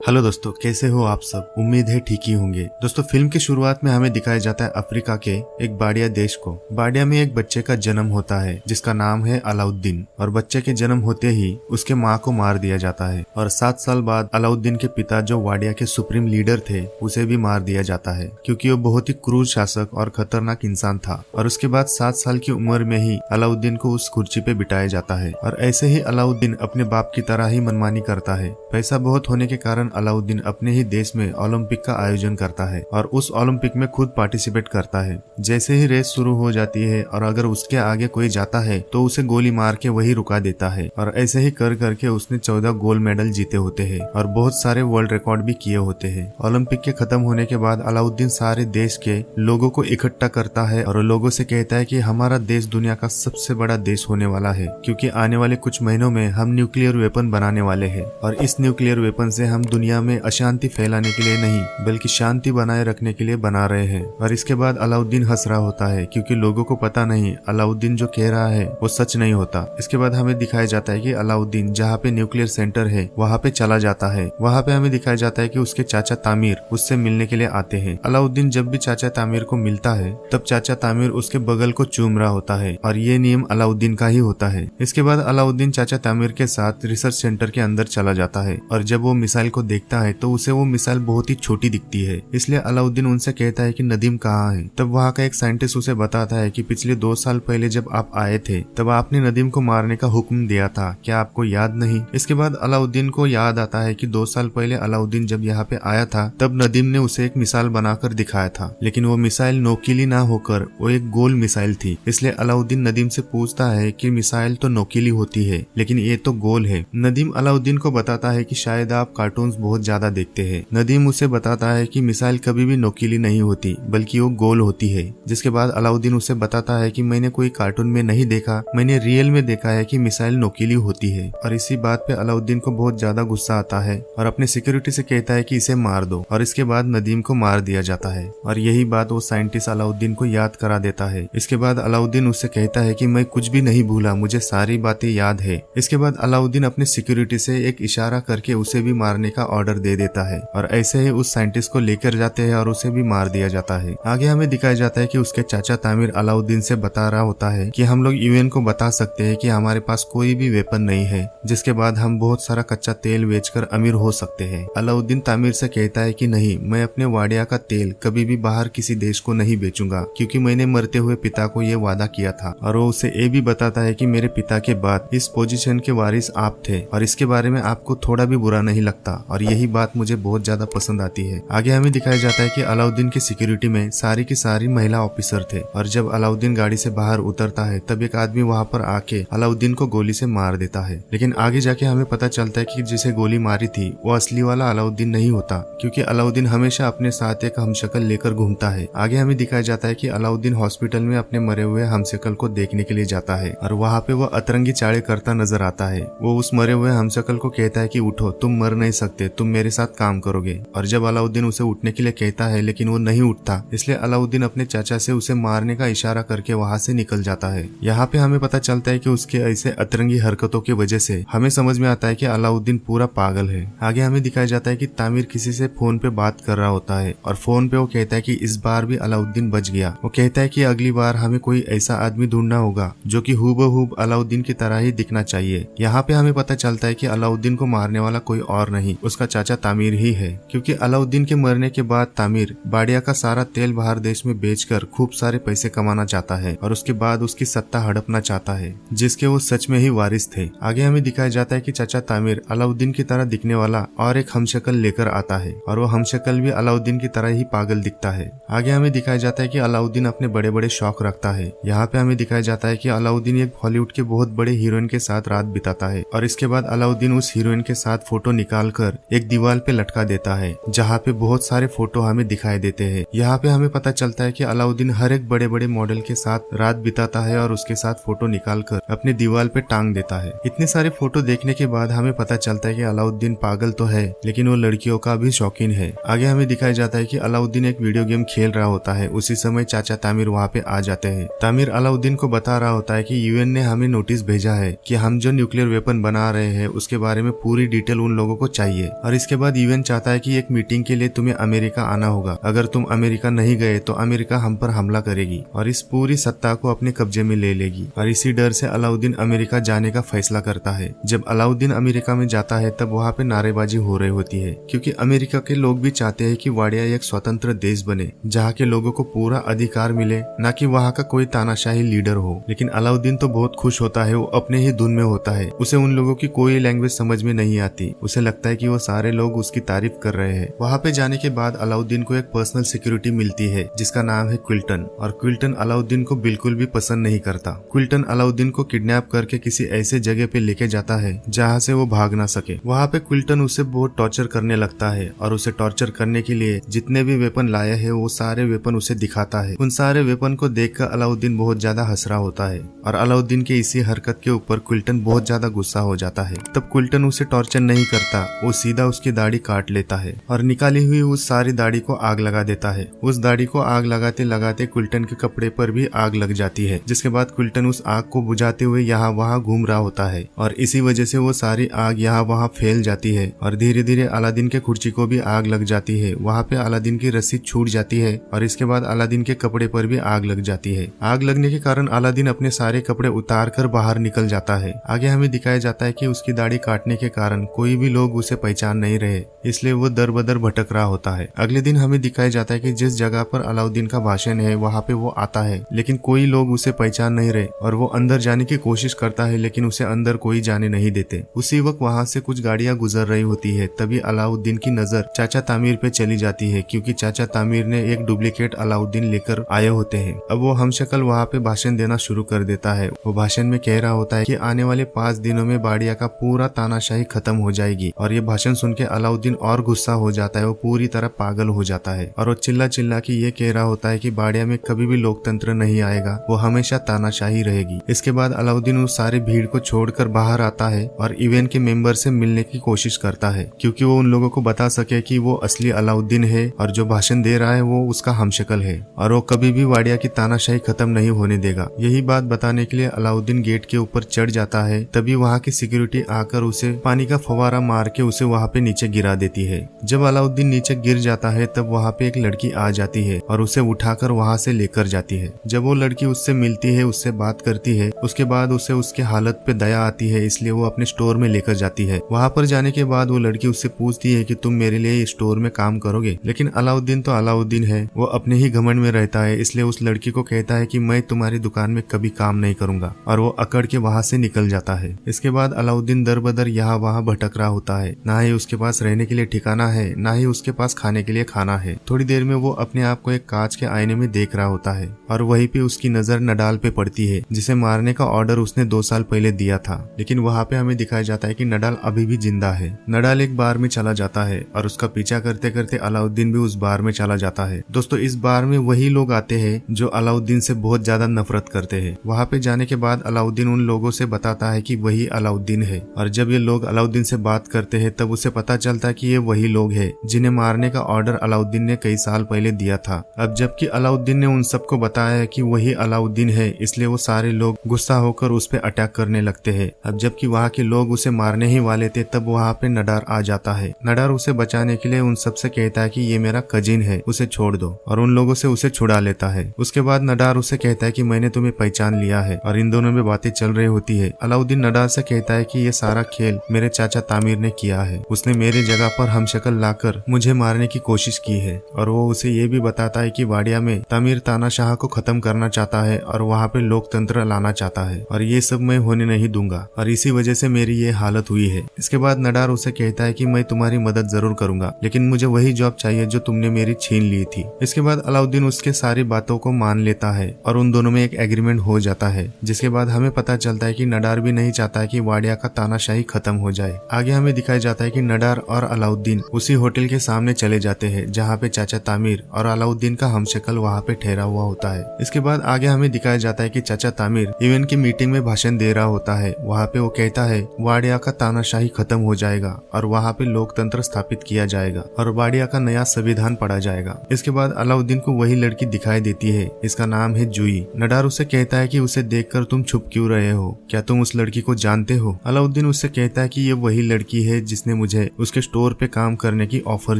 Hello दोस्तों, कैसे हो आप सब। उम्मीद है ठीक ही होंगे। दोस्तों, फिल्म की शुरुआत में हमें दिखाया जाता है अफ्रीका के एक बाडिया देश को। बाडिया में एक बच्चे का जन्म होता है जिसका नाम है अलाउद्दीन, और बच्चे के जन्म होते ही उसके माँ को मार दिया जाता है। और 7 साल बाद अलाउद्दीन के पिता जो वाडिया के सुप्रीम लीडर थे उसे भी मार दिया जाता है, क्योंकि वो बहुत ही क्रूर शासक और खतरनाक इंसान था। और उसके बाद 7 साल की उम्र में ही अलाउद्दीन को उस कुर्सी पे बिठाया जाता है। और ऐसे ही अलाउद्दीन अपने बाप की तरह ही मनमानी करता है। पैसा बहुत होने के कारण अलाउद्दीन अपने ही देश में ओलंपिक का आयोजन करता है और उस ओलंपिक में खुद पार्टिसिपेट करता है। जैसे ही रेस शुरू हो जाती है और अगर उसके आगे कोई जाता है तो उसे गोली मार के वही रुका देता है। और ऐसे ही कर करके उसने 14 गोल्ड मेडल जीते होते हैं और बहुत सारे वर्ल्ड रिकॉर्ड भी किए होते हैं। ओलंपिक के खत्म होने के बाद अलाउद्दीन सारे देश के लोगों को इकट्ठा करता है और लोगों से कहता है कि हमारा देश दुनिया का सबसे बड़ा देश होने वाला है, क्योंकि आने वाले कुछ महीनों में हम न्यूक्लियर वेपन बनाने वाले हैं। और इस न्यूक्लियर वेपन से हम दुनिया में अशांति फैलाने के लिए नहीं बल्कि शांति बनाए रखने के लिए बना रहे हैं। और इसके बाद अलाउद्दीन हंस रहा होता है, क्योंकि लोगों को पता नहीं अलाउद्दीन जो कह रहा है वो सच नहीं होता। इसके बाद हमें दिखाया जाता है कि अलाउद्दीन जहाँ पे न्यूक्लियर सेंटर है वहाँ पे चला जाता है। वहाँ पे हमें दिखाया जाता है कि उसके चाचा तामिर उससे मिलने के लिए आते हैं। अलाउद्दीन जब भी चाचा तामिर को मिलता है तब चाचा तामिर उसके बगल को चूम रहा होता है, और ये नियम अलाउद्दीन का ही होता है। इसके बाद अलाउद्दीन चाचा तामिर के साथ रिसर्च सेंटर के अंदर चला जाता है, और जब वो मिसाइल को देखता है तो उसे वो मिसाइल बहुत ही छोटी दिखती है। इसलिए अलाउद्दीन उनसे कहता है कि नदीम कहाँ है। तब वहाँ का एक साइंटिस्ट उसे बताता है कि पिछले 2 साल पहले जब आप आए थे तब आपने नदीम को मारने का हुक्म दिया था, क्या आपको याद नहीं। इसके बाद अलाउद्दीन को याद आता है कि 2 साल पहले अलाउद्दीन जब यहाँ पे आया था तब नदीम ने उसे एक मिसाइल बनाकर दिखाया था, लेकिन वो मिसाइल नोकीली ना होकर वो एक गोल मिसाइल थी। इसलिए अलाउद्दीन नदीम से पूछता है कि मिसाइल तो नोकीली होती है लेकिन ये तो गोल है। नदीम अलाउद्दीन को बताता है कि शायद आप कार्टून्स बहुत ज्यादा देखते हैं। नदीम उसे बताता है कि मिसाइल कभी भी नोकीली नहीं होती बल्कि वो गोल होती है। जिसके बाद अलाउद्दीन उसे बताता है कि मैंने कोई कार्टून में नहीं देखा, मैंने रियल में देखा है कि मिसाइल नोकीली होती है। और इसी बात पे अलाउद्दीन को बहुत ज्यादा गुस्सा आता है और अपने सिक्योरिटी से कहता है कि इसे मार दो। और इसके बाद नदीम को मार दिया जाता है, और यही बात वो साइंटिस्ट अलाउद्दीन को याद करा देता है। इसके बाद अलाउद्दीन उससे कहता है कि मैं कुछ भी नहीं भूला, मुझे सारी बातें याद है। इसके बाद अलाउद्दीन अपने सिक्योरिटी से एक इशारा करके उसे भी मारने का ऑर्डर दे देता है, और ऐसे ही उस साइंटिस्ट को लेकर जाते हैं और उसे भी मार दिया जाता है। आगे हमें दिखाया जाता है कि उसके चाचा तामिर अलाउद्दीन से बता रहा होता है कि हम लोग यूएन को बता सकते हैं कि हमारे पास कोई भी वेपन नहीं है, जिसके बाद हम बहुत सारा कच्चा तेल बेचकर अमीर हो सकते हैं। अलाउद्दीन तामिर से कहता है कि नहीं, मैं अपने वाडिया का तेल कभी भी बाहर किसी देश को नहीं बेचूंगा, क्योंकि मैंने मरते हुए पिता को ये वादा किया था। और वो उसे ये भी बताता है कि मेरे पिता के बाद इस पोजीशन के वारिस आप थे और इसके बारे में आपको थोड़ा भी बुरा नहीं लगता, और यही बात मुझे बहुत ज्यादा पसंद आती है। आगे हमें दिखाया जाता है कि अलाउद्दीन की सिक्योरिटी में सारी की सारी महिला ऑफिसर थे, और जब अलाउद्दीन गाड़ी से बाहर उतरता है तब एक आदमी वहाँ पर आके अलाउद्दीन को गोली से मार देता है। लेकिन आगे जाके हमें पता चलता है कि जिसे गोली मारी थी वो असली वाला अलाउद्दीन नहीं होता, क्योंकि अलाउद्दीन हमेशा अपने साथ एक हमशक्ल लेकर घूमता है। आगे हमें दिखाया जाता है कि अलाउद्दीन हॉस्पिटल में अपने मरे हुए हमशक्ल को देखने के लिए जाता है, और वहाँ पे वो अतरंगी चाड़े करता नजर आता है। वो उस मरे हुए हमशक्ल को कहता है कि उठो, तुम मर नहीं सकते, तुम मेरे साथ काम करोगे। और जब अलाउद्दीन उसे उठने के लिए कहता है लेकिन वो नहीं उठता, इसलिए अलाउद्दीन अपने चाचा से उसे मारने का इशारा करके वहाँ से निकल जाता है। यहाँ पे हमें पता चलता है कि उसके ऐसे अतरंगी हरकतों की वजह से हमें समझ में आता है कि अलाउद्दीन पूरा पागल है। आगे हमें दिखाया जाता है कि तामिर किसी से फोन पे बात कर रहा होता है, और फोन पे वो कहता है कि इस बार भी अलाउद्दीन बच गया। वो कहता है कि अगली बार हमें कोई ऐसा आदमी ढूंढना होगा जो कि हूबहूब अलाउद्दीन की तरह ही दिखना चाहिए। यहाँ पे हमें पता चलता है कि अलाउद्दीन को मारने वाला कोई और नहीं, उसका चाचा तामिर ही है, क्योंकि अलाउद्दीन के मरने के बाद तामिर बाडिया का सारा तेल बाहर देश में बेचकर खूब सारे पैसे कमाना चाहता है, और उसके बाद उसकी सत्ता हड़पना चाहता है, जिसके वो सच में ही वारिस थे। आगे हमें दिखाया जाता है कि चाचा तामिर अलाउद्दीन की तरह दिखने वाला और एक हमशक्ल लेकर आता है, और वो हमशक्ल भी अलाउद्दीन की तरह ही पागल दिखता है। आगे हमें दिखाया जाता है कि अलाउद्दीन अपने बड़े बड़े शौक रखता है। यहाँ पे हमें दिखाया जाता है कि अलाउद्दीन एक हॉलीवुड के बहुत बड़े हीरोइन के साथ रात बिताता है, और इसके बाद अलाउद्दीन उस हीरोइन के साथ फोटो निकाल कर एक दीवार पे लटका देता है, जहाँ पे बहुत सारे फोटो हमें दिखाई देते हैं। यहाँ पे हमें पता चलता है कि अलाउद्दीन हर एक बड़े बड़े मॉडल के साथ रात बिताता है और उसके साथ फोटो निकाल कर अपने दीवार पे टांग देता है। इतने सारे फोटो देखने के बाद हमें पता चलता है कि अलाउद्दीन पागल तो है लेकिन वो लड़कियों का भी शौकीन है। आगे हमें दिखाया जाता है कि अलाउद्दीन एक वीडियो गेम खेल रहा होता है। उसी समय चाचा तामिर वहाँ पे आ जाते हैं। तामिर अलाउद्दीन को बता रहा होता है कि यूएन ने हमें नोटिस भेजा है कि हम जो न्यूक्लियर वेपन बना रहे हैं उसके बारे में पूरी डिटेल उन लोगों को चाहिए। और इसके बाद इवन चाहता है कि एक मीटिंग के लिए तुम्हें अमेरिका आना होगा, अगर तुम अमेरिका नहीं गए तो अमेरिका हम पर हमला करेगी और इस पूरी सत्ता को अपने कब्जे में ले लेगी। और इसी डर से अलाउद्दीन अमेरिका जाने का फैसला करता है। जब अलाउद्दीन अमेरिका में जाता है तब वहाँ पे नारेबाजी हो रही होती है, क्योंकि अमेरिका के लोग भी चाहते हैं कि वाडिया एक स्वतंत्र देश बने जहाँ के लोगों को पूरा अधिकार मिले, न कि वहाँ का कोई तानाशाही लीडर हो। लेकिन अलाउद्दीन तो बहुत खुश होता है, वो अपने ही धुन में होता है। उसे उन लोगों की कोई लैंग्वेज समझ में नहीं आती। उसे लगता है कि वो सारे लोग उसकी तारीफ कर रहे हैं। वहाँ पे जाने के बाद अलाउद्दीन को एक पर्सनल सिक्योरिटी मिलती है जिसका नाम है क्विल्टन। और क्विल्टन अलाउद्दीन को बिल्कुल भी पसंद नहीं करता। क्विल्टन अलाउद्दीन को किडनैप करके किसी ऐसे जगह पे लेके जाता है जहाँ से वो भाग ना सके। वहाँ पे क्विल्टन उसे बहुत टॉर्चर करने लगता है और उसे टॉर्चर करने के लिए जितने भी वेपन लाया है वो सारे वेपन उसे दिखाता है। उन सारे वेपन को देखकर अलाउद्दीन बहुत ज्यादा हंस रहा होता है और अलाउद्दीन के इसी हरकत के ऊपर क्विल्टन बहुत ज्यादा गुस्सा हो जाता है। तब क्विल्टन उसे टॉर्चर नहीं करता, वो सीधा उसकी दाढ़ी काट लेता है और निकाली हुई उस सारी दाढ़ी को आग लगा देता है। उस दाढ़ी को आग लगाते लगाते क्विल्टन के कपड़े पर भी आग लग जाती है, जिसके बाद क्विल्टन उस आग को बुझाते हुए यहाँ वहाँ घूम रहा होता है और इसी वजह से वो सारी आग यहाँ वहाँ फैल जाती है और धीरे धीरे अलादीन के कुर्सी को भी आग लग जाती है। वहाँ पे अलादीन की रस्सी छूट जाती है और इसके बाद अलादीन के कपड़े पर भी आग लग जाती है। आग लगने के कारण अलादीन अपने सारे कपड़े उतार कर बाहर निकल जाता है। आगे हमें दिखाया जाता है कि उसकी दाढ़ी काटने के कारण कोई भी लोग उसे पहचान नहीं रहे, इसलिए वो दर बदर भटक रहा होता है। अगले दिन हमें दिखाया जाता है कि जिस जगह पर अलाउद्दीन का भाषण है वहाँ पे वो आता है, लेकिन कोई लोग उसे पहचान नहीं रहे और वो अंदर जाने की कोशिश करता है, लेकिन उसे अंदर कोई जाने नहीं देते। उसी वक्त वहाँ से कुछ गाड़ियां गुजर रही होती है। तभी अलाउद्दीन की नजर चाचा तामीर पे चली जाती है, क्योंकि चाचा तामीर ने एक डुप्लीकेट अलाउद्दीन लेकर आए होते हैं। अब वो हमशक्ल वहाँ पे भाषण देना शुरू कर देता है। वो भाषण में कह रहा होता है कि आने वाले 5 दिनों में बाड़िया का पूरा तानाशाही खत्म हो जाएगी। और ये भाषण सुन के अलाउद्दीन और गुस्सा हो जाता है, वो पूरी तरह पागल हो जाता है और वो चिल्ला चिल्ला के ये कह रहा होता है कि बाड़िया में कभी भी लोकतंत्र नहीं आएगा, वो हमेशा तानाशाही रहेगी। इसके बाद अलाउद्दीन उस सारी भीड़ को छोड़कर बाहर आता है और इवेंट के मेंबर से मिलने की कोशिश करता है, क्योंकि वो उन लोगों को बता सके कि वो असली अलाउद्दीन है और जो भाषण दे रहा है वो उसका हमशक्ल है और वो कभी भी वाडिया की तानाशाही खत्म नहीं होने देगा। यही बात बताने के लिए अलाउद्दीन गेट के ऊपर चढ़ जाता है। तभी वहाँ की सिक्योरिटी आकर उसे पानी का फवारा मार के उसे वहाँ पे नीचे गिरा देती है। जब अलाउद्दीन नीचे गिर जाता है तब वहाँ पे एक लड़की आ जाती है और उसे उठाकर वहाँ से लेकर जाती है। जब वो लड़की उससे मिलती है, उससे बात करती है, उसके बाद उसे उसके हालत पे दया आती है, इसलिए वो अपने स्टोर में लेकर जाती है। वहाँ पर जाने के बाद वो लड़की उससे पूछती है कि तुम मेरे लिए स्टोर में काम करोगे, लेकिन अलाउद्दीन तो अलाउद्दीन है, वो अपने ही घमंड में रहता है, इसलिए उस लड़की को कहता है कि मैं तुम्हारी दुकान में कभी काम नहीं करूंगा और वो अकड़ के वहाँ से निकल जाता है। इसके बाद अलाउद्दीन दर बदर यहाँ वहाँ भटक रहा होता है। ना ही उसके पास रहने के लिए ठिकाना है, ना ही उसके पास खाने के लिए खाना है। थोड़ी देर में वो अपने आप को एक कांच के आईने में देख रहा होता है और वहीं पे उसकी नजर नडाल पे पड़ती है, जिसे मारने का ऑर्डर उसने 2 साल पहले दिया था। लेकिन वहाँ पे हमें दिखाया जाता है कि नडाल अभी भी जिंदा है। नडाल एक बार में चला जाता है और उसका पीछा करते करते अलाउद्दीन भी उस बार में चला जाता है। दोस्तों, इस बार में वही लोग आते हैं जो अलाउद्दीन से बहुत ज्यादा नफरत करते हैं। वहाँ पे जाने के बाद अलाउद्दीन उन लोगों से बताता है कि वही अलाउद्दीन है और जब ये लोग अलाउद्दीन से बात करते हैं तब उसे पता चलता है कि ये वही लोग हैं जिन्हें मारने का ऑर्डर अलाउद्दीन ने कई साल पहले दिया था। अब जबकि अलाउद्दीन ने उन सबको बताया है कि वही अलाउद्दीन है, इसलिए वो सारे लोग गुस्सा होकर उस पे अटैक करने लगते हैं। अब जबकि वहाँ के लोग उसे मारने ही वाले थे तब वहाँ पे नडार आ जाता है। नडार उसे बचाने के लिए उन सबसे कहता है कि ये मेरा कजिन है, उसे छोड़ दो, और उन लोगों से उसे छुड़ा लेता है। उसके बाद नडार उसे कहता है कि मैंने तुम्हें पहचान लिया है और इन दोनों में बातें चल रही होती है। अलाउद्दीन नडार से कहता है कि ये सारा खेल मेरे चाचा तामीर ने किया है, उसने मेरे जगह पर हमशक्ल लाकर मुझे मारने की कोशिश की है और वो उसे ये भी बताता है कि वाडिया में तामीर तानाशाह को खत्म करना चाहता है और वहाँ पे लोकतंत्र लाना चाहता है और ये सब मैं होने नहीं दूंगा और इसी वजह से मेरी ये हालत हुई है। इसके बाद नडार उसे कहता है कि मैं तुम्हारी मदद जरूर करूंगा, लेकिन मुझे वही जॉब चाहिए जो तुमने मेरी छीन ली थी। इसके बाद अलाउद्दीन उसके सारी बातों को मान लेता है और उन दोनों में एक एग्रीमेंट हो जाता है, जिसके बाद हमें पता चलता है कि नडार भी नहीं चाहता है कि वाडिया का तानाशाही खत्म हो जाए। आगे हमें दिखाया जाता है कि नडार और अलाउद्दीन उसी होटल के सामने चले जाते हैं जहाँ पे चाचा तामीर और अलाउद्दीन का हमशक्ल वहाँ पे ठहरा हुआ होता है। इसके बाद आगे हमें दिखाया जाता है कि चाचा तामीर इवेंट की मीटिंग में भाषण दे रहा होता है। वहाँ पे वो कहता है वाडिया का तानाशाही खत्म हो जाएगा और वहाँ पे लोकतंत्र स्थापित किया जाएगा और वाडिया का नया संविधान पढ़ा जाएगा। इसके बाद अलाउद्दीन को वही लड़की दिखाई देती है, इसका नाम है जुई। नडार उसे कहता है कि उसे देखकर तुम छुप क्यों रहे हो, क्या तुम उस लड़की को जानते हो? अलाउद्दीन उससे कहता है कि ये वही लड़की है जिसने मुझे उसके स्टोर पे काम करने की ऑफर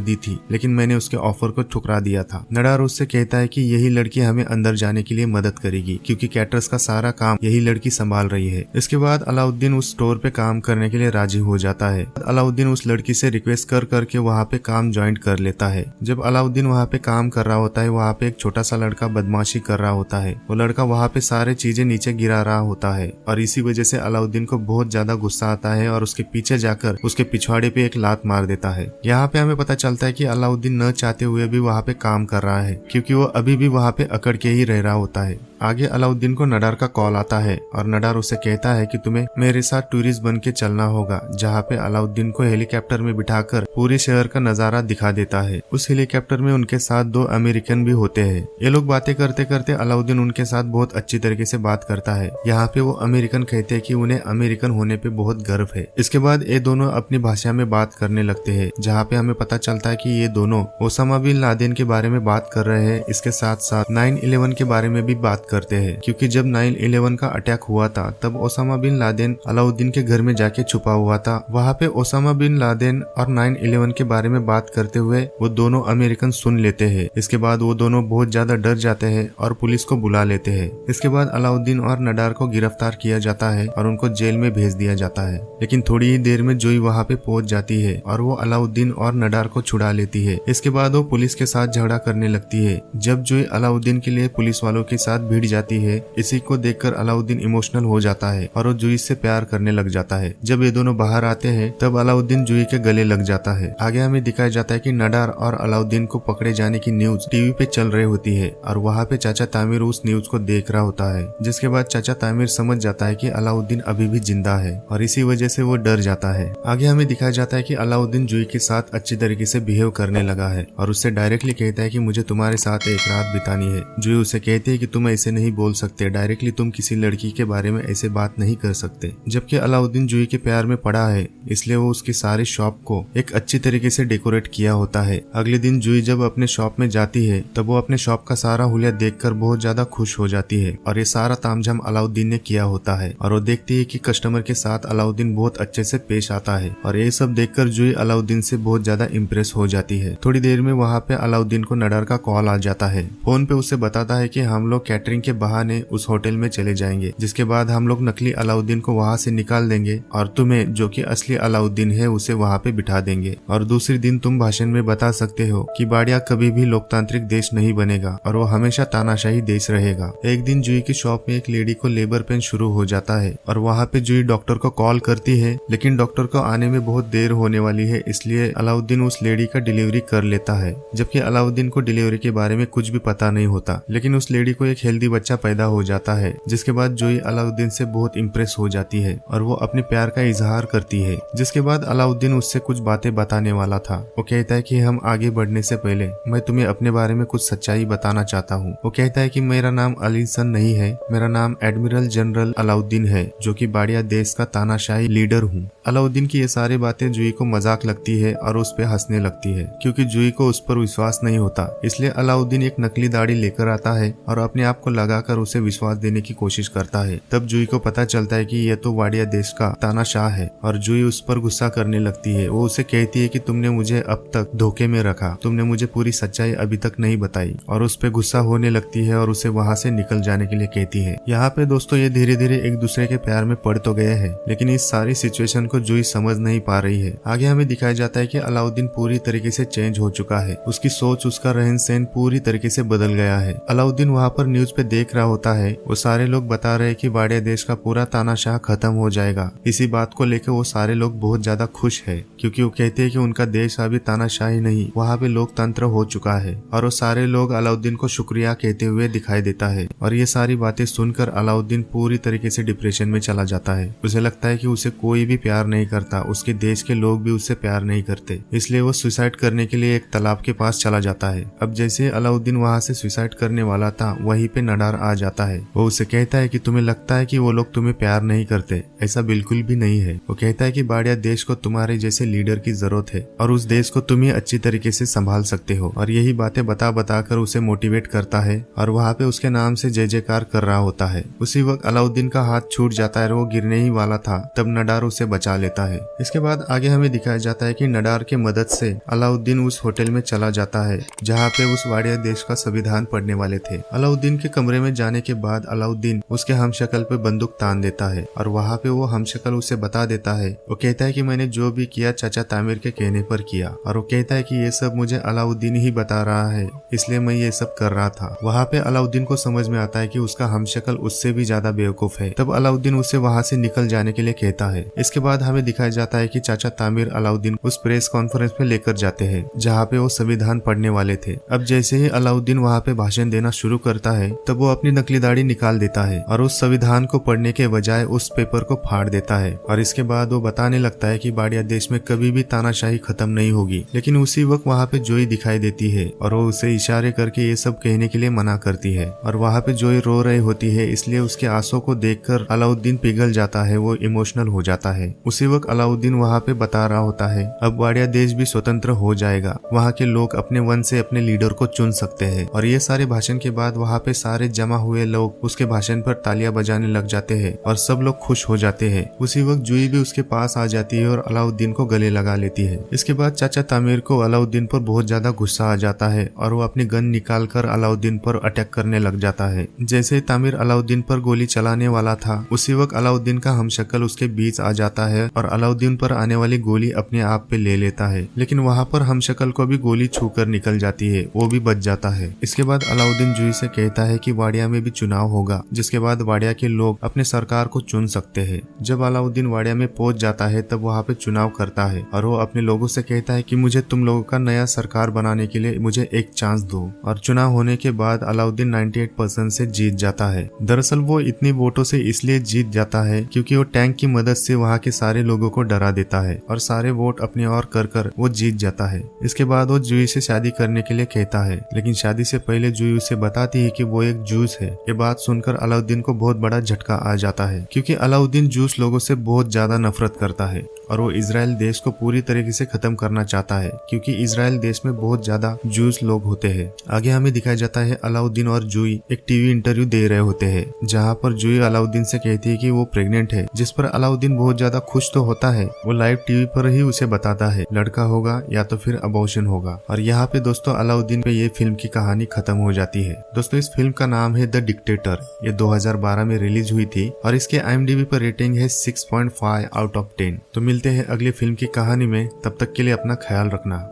दी थी, लेकिन मैंने उसके ऑफर को ठुकरा दिया था। नडार उससे कहता है कि यही लड़की हमें अंदर जाने के लिए मदद करेगी क्योंकि कैटरस का सारा काम यही लड़की संभाल रही है। इसके बाद अलाउद्दीन उस स्टोर पे काम करने के लिए राजी हो जाता है। अलाउद्दीन उस लड़की से रिक्वेस्ट कर करके वहाँ पे काम ज्वाइन कर लेता है। जब अलाउद्दीन वहाँ पे काम कर रहा होता है, वहाँ पे एक छोटा सा लड़का बदमाशी कर रहा होता है। वो लड़का वहाँ पे सारे चीजें नीचे गिरा रहा होता है और इसी वजह से अलाउद्दीन को बहुत ज्यादा गुस्सा आता है और उसके पीछे जाकर उसके पिछवाड़े पे एक लात मार देता है। यहाँ पे हमें पता चलता है कि अलाउद्दीन न चाहते हुए भी वहाँ पे काम कर रहा है क्योंकि वो अभी भी वहाँ पे अकड़ के ही रह रहा होता है। आगे अलाउद्दीन को नडार का कॉल आता है और नडार उसे कहता है कि तुम्हें मेरे साथ टूरिस्ट बन के चलना होगा, जहाँ पे अलाउद्दीन को हेलीकॉप्टर में बिठाकर पूरे शहर का नजारा दिखा देता है। उस हेलीकॉप्टर में उनके साथ 2 अमेरिकन भी होते हैं। ये लोग बातें करते करते अलाउद्दीन उनके साथ बहुत अच्छी तरीके से बात करता है। यहाँ पे वो अमेरिकन कहते हैं कि उन्हें अमेरिकन होने पे बहुत गर्व है। इसके बाद ये दोनों अपनी भाषा में बात करने लगते हैं, जहाँ पे हमें पता चलता है कि ये दोनों ओसामा बिन लादेन के बारे में बात कर रहे हैं। इसके साथ साथ 9/11 के बारे में भी बात करते हैं क्योंकि जब 9/11 का अटैक हुआ था तब ओसामा बिन लादेन अलाउद्दीन के घर में जाके छुपा हुआ था। वहाँ पे ओसामा बिन लादेन और 9/11 के बारे में बात करते हुए वो दोनों अमेरिकन सुन लेते हैं। इसके बाद वो दोनों बहुत ज्यादा डर जाते हैं और पुलिस को बुला लेते हैं। इसके बाद अलाउद्दीन और नडार को गिरफ्तार किया जाता है और उनको जेल में भेज दिया जाता है। लेकिन थोड़ी ही देर में जोई वहाँ पे पहुंच जाती है और वो अलाउद्दीन और नडार को छुड़ा लेती है। इसके बाद वो पुलिस के साथ झगड़ा करने लगती है। जब जोई अलाउद्दीन के लिए पुलिस वालों के साथ भिड़ जाती है, इसी को देखकर अलाउद्दीन इमोशनल हो जाता है और वो जुई से प्यार करने लग जाता है। जब ये दोनों बाहर आते हैं तब अलाउद्दीन जुई के गले लग जाता है। आगे हमें दिखाया जाता है कि नडार और अलाउद्दीन को पकड़े जाने की न्यूज टीवी पे चल रही होती है और वहाँ पे चाचा तामिर उस न्यूज को देख रहा होता है, जिसके बाद चाचा तामिर समझ जाता है कि अलाउद्दीन अभी भी जिंदा है और इसी वजह से वो डर जाता है। आगे हमें दिखाया जाता है कि अलाउद्दीन जुई के साथ अच्छी तरीके से बिहेव करने लगा है और उससे डायरेक्टली कहता है कि मुझे तुम्हारे साथ एक रात बितानी है। जुई उसे कहती है कि तुम ऐसे नहीं बोल सकते, डायरेक्टली तुम किसी लड़की के बारे में ऐसे बात नहीं कर सकते। जबकि अलाउद्दीन जुई के प्यार में पड़ा है, इसलिए वो उसकी सारी शॉप को एक अच्छी तरीके से डेकोरेट किया होता है। अगले दिन जुई जब अपने शॉप में जाती है तब वो अपने शॉप का सारा हुलिया देखकर बहुत ज्यादा खुश हो जाती है और ये सारा तामझाम अलाउद्दीन ने किया होता है और वो देखती है कि कस्टमर के साथ अलाउद्दीन बहुत अच्छे से पेश आता है और ये सब देखकर जुई अलाउद्दीन से बहुत ज्यादा इम्प्रेस हो जाती है। थोड़ी देर में वहाँ पे अलाउद्दीन को नडार का कॉल आ जाता है। फोन पे उसे बताता है कि हम लोग कैटरिंग के बहाने उस होटल में चले जाएंगे, जिसके बाद हम लोग नकली अलाउद्दीन को वहाँ से निकाल देंगे और तुम्हें जो कि असली अलाउद्दीन है उसे वहाँ पे बिठा देंगे और दूसरे दिन तुम भाषण में बता सकते हो कि बाड़िया कभी भी लोकतांत्रिक देश नहीं बनेगा और वो हमेशा तानाशाही देश रहेगा। एक दिन जुई की शॉप में एक लेडी को लेबर पेन शुरू हो जाता है और वहाँ पे जुई डॉक्टर को कॉल करती है, लेकिन डॉक्टर को आने में बहुत देर होने वाली है, इसलिए अलाउद्दीन उस लेडी का डिलीवरी कर लेता है। जबकि अलाउद्दीन को डिलीवरी के बारे में कुछ भी पता नहीं होता, लेकिन उस लेडी को एक हेल्दी बच्चा पैदा हो जाता है, जिसके बाद जुई अलाउद्दीन से बहुत इम्प्रेस हो जाती है और वो अपने प्यार का इजहार करती है। जिसके बाद अलाउद्दीन उससे कुछ बातें बताने वाला था। वो कहता है कि हम आगे बढ़ने से पहले मैं तुम्हें अपने बारे में कुछ सच्चाई बताना चाहता हूँ। वो कहता है कि मेरा नाम अलीसन नहीं है, मेरा नाम एडमिरल जनरल अलाउद्दीन है, जो कि बाड़िया देश का तानाशाही लीडर हूँ। अलाउद्दीन की ये सारी बातें जुई को मजाक लगती है और उस पे हंसने लगती है क्योंकि जुई को उस पर विश्वास नहीं होता। इसलिए अलाउद्दीन एक नकली दाढ़ी लेकर आता है और अपने आप को लगाकर उसे विश्वास देने की कोशिश करता है। तब जुई को पता चलता है कि यह तो बाड़िया देश का तानाशाह है और जुई उस पर गुस्सा करने लगती है। वो उसे कहती है कि तुमने मुझे अब तक धोखे में रखा, तुमने मुझे पूरी सच्चाई अभी तक नहीं बताई और उस पे गुस्सा होने लगती है और उसे वहाँ से निकल जाने के लिए कहती है। यहाँ पे दोस्तों ये धीरे धीरे एक दूसरे के प्यार में पड़ तो गए हैं, लेकिन इस सारी सिचुएशन को जुई समझ नहीं पा रही है। आगे हमें दिखाया जाता है कि अलाउद्दीन पूरी तरीके से चेंज हो चुका है, उसकी सोच, उसका रहन सहन पूरी तरीके से बदल गया है। अलाउद्दीन वहाँ पर न्यूज पे देख रहा होता है, वो सारे लोग बता रहे हैं कि बाड़िया देश का पूरा तानाशाह खत्म हो जाएगा। इसी बात को लेकर वो सारे लोग बहुत ज्यादा खुश है क्योंकि वो कहते हैं कि उनका देश अभी तानाशाही नहीं, वहाँ पे लोकतंत्र हो चुका है और वो सारे लोग अलाउद्दीन को शुक्रिया कहते हुए दिखाई देता है। और ये सारी बातें सुनकर अलाउद्दीन पूरी तरीके से डिप्रेशन में चला जाता है। उसे लगता है कि उसे कोई भी प्यार नहीं करता, उसके देश के लोग भी उससे प्यार नहीं करते, इसलिए वो सुसाइड करने के लिए एक तालाब के पास चला जाता है। अब जैसे अलाउद्दीन वहाँ से सुसाइड करने वाला था, वहीं पे नडार आ जाता है। वो उसे कहता है कि तुम्हें लगता है कि वो लोग तुम्हें प्यार नहीं करते, ऐसा बिल्कुल भी नहीं है। वो कहता है कि बाड़िया देश को तुम्हारे जैसे लीडर की जरूरत है और उस देश को तुम ही अच्छी तरीके से संभाल सकते हो। और यही बातें बता कर उसे मोटिवेट करता है और वहाँ पे उसके नाम से जय जयकार कर रहा होता है। उसी वक्त अलाउद्दीन का हाथ छूट जाता है और वो गिरने ही वाला था, तब नडार उसे बचा लेता है। इसके बाद आगे हमें दिखाया जाता है कि नडार के मदद से अलाउद्दीन उस होटल में चला जाता है जहाँ पे उस बाड़िया देश का संविधान पढ़ने वाले थे। अलाउद्दीन के कमरे में जाने के बाद अलाउद्दीन उसके हमशक्ल पे बंदूक तान देता है और वहाँ पे वो हमशक्ल उसे बता देता है। वो कहता है कि मैंने जो भी किया चाचा तामिर के कहने पर किया, और वो कहता है कि ये सब मुझे अलाउद्दीन ही बता रहा है, इसलिए मैं ये सब कर रहा था। वहाँ पे अलाउद्दीन को समझ में आता है कि उसका हमशक्ल उससे भी ज्यादा बेवकूफ है। तब अलाउद्दीन उसे वहाँ से निकल जाने के लिए कहता है। इसके बाद हमें दिखाया जाता है कि चाचा तामिर अलाउद्दीन उस प्रेस कॉन्फ्रेंस में लेकर जाते हैं जहाँ पे वो संविधान पढ़ने वाले थे। अब जैसे ही अलाउद्दीन वहाँ पे भाषण देना शुरू करता है तब वो अपनी नकली दाढ़ी निकाल देता है और उस संविधान को पढ़ने के बजाय उस पेपर को फाड़ देता है। और इसके बाद वो बताने लगता है कि बाड़िया देश में कभी भी तानाशाही खत्म नहीं होगी। लेकिन उसी वक्त वहाँ पे जोई दिखाई देती है और वो उसे इशारे करके ये सब कहने के लिए मना करती है। और वहाँ पे जोई रो रही होती है, इसलिए उसके आंसू को देखकर अलाउद्दीन पिघल जाता है, वो इमोशनल हो जाता है। उसी वक्त अलाउद्दीन वहाँ पे बता रहा होता है अब बाड़िया देश भी स्वतंत्र हो जाएगा, वहाँ के लोग अपने वन से अपने लीडर को चुन सकते हैं। और ये सारे भाषण के बाद वहाँ पे सारे जमा हुए लोग उसके भाषण पर तालियां बजाने लग जाते हैं और सब लोग खुश हो जाते हैं। उसी वक्त जुई भी उसके पास आ जाती है और अलाउद्दीन को गले लगा लेती है। इसके बाद चाचा तामिर को अलाउद्दीन पर बहुत ज्यादा गुस्सा आ जाता है और वो अपनी गन निकाल कर अलाउद्दीन पर अटैक करने लग जाता है। जैसे तामिर अलाउद्दीन पर गोली चलाने वाला था, उसी वक्त अलाउद्दीन का हमशक्ल उसके बीच आ जाता है और अलाउद्दीन पर आने वाली गोली अपने आप पे ले लेता है। लेकिन वहाँ पर हमशक्ल को भी गोली छूकर निकल जाती है, वो भी बच जाता है। इसके बाद अलाउद्दीन जुई से कहता है कि वाडिया में भी चुनाव होगा, जिसके बाद वाडिया के लोग अपने सरकार को चुन सकते हैं। जब अलाउद्दीन वाडिया में पहुंच जाता है तब वहाँ पे चुनाव करता है और वो अपने लोगों से कहता है कि मुझे तुम लोगों का नया सरकार बनाने के लिए मुझे एक चांस दो। और चुनाव होने के बाद अलाउद्दीन 98% से जीत जाता है। दरअसल वो इतनी वोटों से इसलिए जीत जाता है क्योंकि वो टैंक की मदद से वहाँ के सारे लोगों को डरा देता है और सारे वोट अपने ओर कर वो जीत जाता है। इसके बाद वो जुई से शादी करने के लिए कहता है, लेकिन शादी से पहले जुई उसे बताती है कि वो एक जूस है। ये बात सुनकर अलाउद्दीन को बहुत बड़ा झटका आ जाता है क्योंकि अलाउद्दीन जूस लोगों से बहुत ज्यादा नफरत करता है और वो इजराइल देश को पूरी तरीके से खत्म करना चाहता है क्योंकि इजराइल देश में बहुत ज्यादा जूस लोग होते हैं। आगे हमें दिखाया जाता है अलाउद्दीन और जुई एक टीवी इंटरव्यू दे रहे होते हैं जहाँ पर जुई अलाउद्दीन से कहती है कि वो प्रेग्नेंट है, जिस पर अलाउद्दीन बहुत ज्यादा खुश तो होता है। वो लाइव टीवी पर ही उसे बताता है लड़का होगा या तो फिर अबॉर्शन होगा। और यहाँ पे दोस्तों अलाउद्दीन पे ये फिल्म की कहानी खत्म हो जाती है। दोस्तों इस फिल्म का नाम है द डिक्टेटर। ये 2012 में रिलीज हुई थी और इसके IMDb पर रेटिंग है 6.5 आउट ऑफ 10। तो मिलते हैं अगली फिल्म की कहानी में, तब तक के लिए अपना ख्याल रखना।